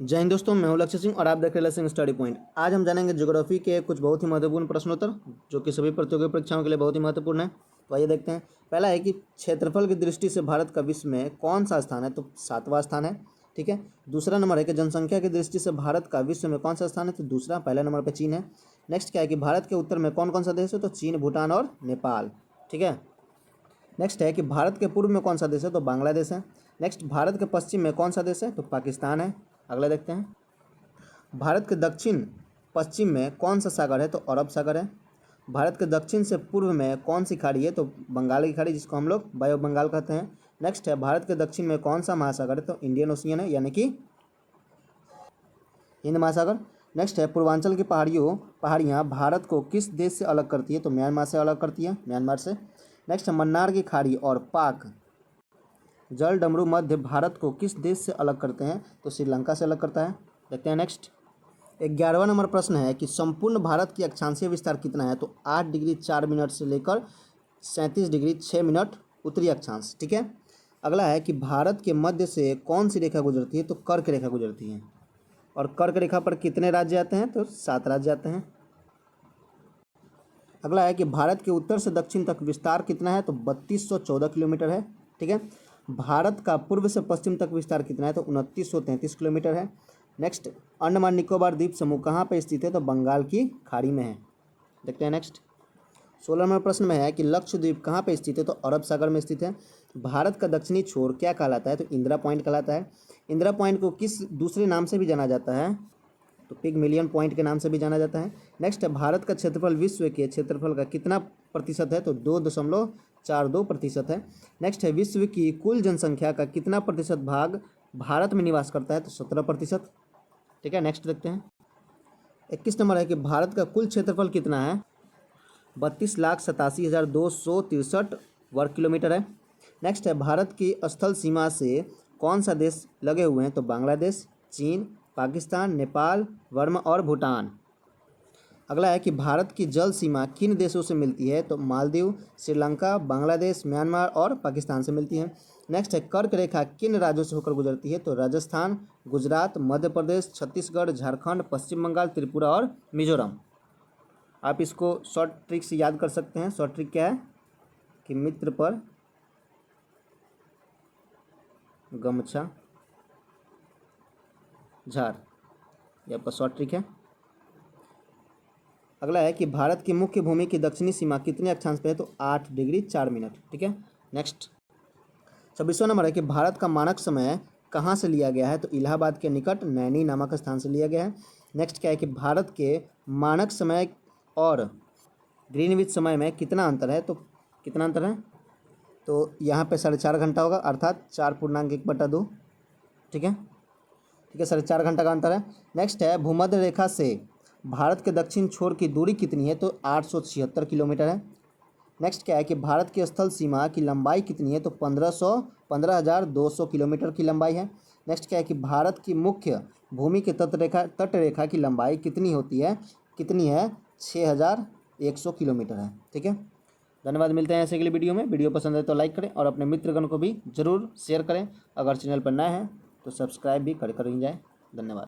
जय हिंद दोस्तों, मैं हूं लक्ष्य सिंह और आप देख रहे हैं लक्ष्य स्टडी पॉइंट। आज हम जानेंगे ज्योग्राफी के कुछ बहुत ही महत्वपूर्ण प्रश्नोत्तर जो कि सभी प्रतियोगी परीक्षाओं के लिए बहुत ही महत्वपूर्ण है। तो आइए देखते हैं। पहला है कि क्षेत्रफल की दृष्टि से भारत का विश्व में कौन सा स्थान है, तो 7वां स्थान है। ठीक है। दूसरा नंबर है कि जनसंख्या की दृष्टि से भारत का विश्व में कौन सा स्थान है, तो दूसरा। पहले नंबर पर चीन है। नेक्स्ट क्या है कि भारत के उत्तर में कौन कौन सा देश है, तो चीन, भूटान और नेपाल। ठीक है। नेक्स्ट है कि भारत के पूर्व में कौन सा देश है, तो बांग्लादेश है। नेक्स्ट, भारत के पश्चिम में कौन सा देश है, तो पाकिस्तान है। अगला देखते हैं। भारत के दक्षिण पश्चिम में कौन सा सागर है, तो अरब सागर है। भारत के दक्षिण से पूर्व में कौन सी खाड़ी है, तो बंगाल की खाड़ी, जिसको हम लोग बाय ऑफ बंगाल कहते हैं। नेक्स्ट है, भारत के दक्षिण में कौन सा महासागर है, तो इंडियन ओशियन है, यानी कि हिंद महासागर। नेक्स्ट है, पूर्वांचल की पहाड़ियाँ भारत को किस देश से अलग करती है, तो म्यांमार से अलग करती है, म्यांमार से। नेक्स्ट है, मन्नार की खाड़ी और पाक जल डमरू मध्य भारत को किस देश से अलग करते हैं, तो श्रीलंका से अलग करता है। देखते हैं नेक्स्ट। 11वां नंबर प्रश्न है कि संपूर्ण भारत की अक्षांशीय विस्तार कितना है, तो 8 डिग्री 4 मिनट से लेकर 37 डिग्री 6 मिनट उत्तरी अक्षांश। ठीक है। अगला है कि भारत के मध्य से कौन सी रेखा गुजरती है, तो कर्क रेखा गुजरती है। और कर्क रेखा पर कितने राज्य आते हैं, तो 7 राज्य आते हैं। अगला है कि भारत के उत्तर से दक्षिण तक विस्तार कितना है, तो 3214 किलोमीटर है। ठीक है। भारत का पूर्व से पश्चिम तक विस्तार कितना है, तो 2933 किलोमीटर है। नेक्स्ट, अंडमान निकोबार द्वीप समूह कहाँ पर स्थित है, तो बंगाल की खाड़ी में है। देखते हैं नेक्स्ट। 16 नंबर प्रश्न में है कि लक्षद्वीप कहाँ पर स्थित है, तो अरब सागर में स्थित है। भारत का दक्षिणी छोर क्या कहलाता है, तो इंदिरा पॉइंट कहलाता है। इंदिरा पॉइंट को किस दूसरे नाम से भी जाना जाता है, तो पिगमिलियन पॉइंट के नाम से भी जाना जाता है। नेक्स्ट है, भारत का क्षेत्रफल विश्व के क्षेत्रफल का कितना प्रतिशत है, तो 2.42% है। नेक्स्ट है, विश्व की कुल जनसंख्या का कितना प्रतिशत भाग भारत में निवास करता है, तो 17%। ठीक है। नेक्स्ट देखते हैं। 21 नंबर है कि भारत का कुल क्षेत्रफल कितना है, 32,87,263 वर्ग किलोमीटर है। नेक्स्ट है, भारत की स्थल सीमा से कौन सा देश लगे हुए हैं, तो बांग्लादेश, चीन, पाकिस्तान, नेपाल, बर्मा और भूटान। अगला है कि भारत की जल सीमा किन देशों से मिलती है, तो मालदीव, श्रीलंका, बांग्लादेश, म्यांमार और पाकिस्तान से मिलती है। नेक्स्ट है, कर्क रेखा किन राज्यों से होकर गुजरती है, तो राजस्थान, गुजरात, मध्य प्रदेश, छत्तीसगढ़, झारखंड, पश्चिम बंगाल, त्रिपुरा और मिजोरम। आप इसको शॉर्ट ट्रिक से याद कर सकते हैं। शॉर्ट ट्रिक क्या है कि मित्र पर गमछा झार, ये आपका शॉर्ट ट्रिक है। अगला है कि भारत की मुख्य भूमि की दक्षिणी सीमा कितने अक्षांश पे है, तो 8 डिग्री 4 मिनट। ठीक है। नेक्स्ट 26वां नंबर है कि भारत का मानक समय कहाँ से लिया गया है, तो इलाहाबाद के निकट नैनी नामक स्थान से लिया गया है। नेक्स्ट क्या है कि भारत के मानक समय और ग्रीनविच समय में कितना अंतर है, तो कितना अंतर है, तो यहाँ पे 4.5 घंटा होगा, अर्थात 4.1/2। ठीक है। ठीक है, 4.5 घंटा का अंतर है। नेक्स्ट है, भूमध्य रेखा से भारत के दक्षिण छोर की दूरी कितनी है, तो 876 किलोमीटर है। नेक्स्ट क्या है कि भारत की स्थल सीमा की लंबाई कितनी है, तो 15,200 किलोमीटर की लंबाई है। नेक्स्ट क्या है कि भारत की मुख्य भूमि के तटरेखा की लंबाई कितनी है, 6,100 किलोमीटर है। ठीक है। धन्यवाद। मिलते हैं ऐसे अगली वीडियो में। वीडियो पसंद है तो लाइक करें और अपने मित्रगण को भी जरूर शेयर करें। अगर चैनल पर नए हैं तो सब्सक्राइब भी कर जाएं। धन्यवाद।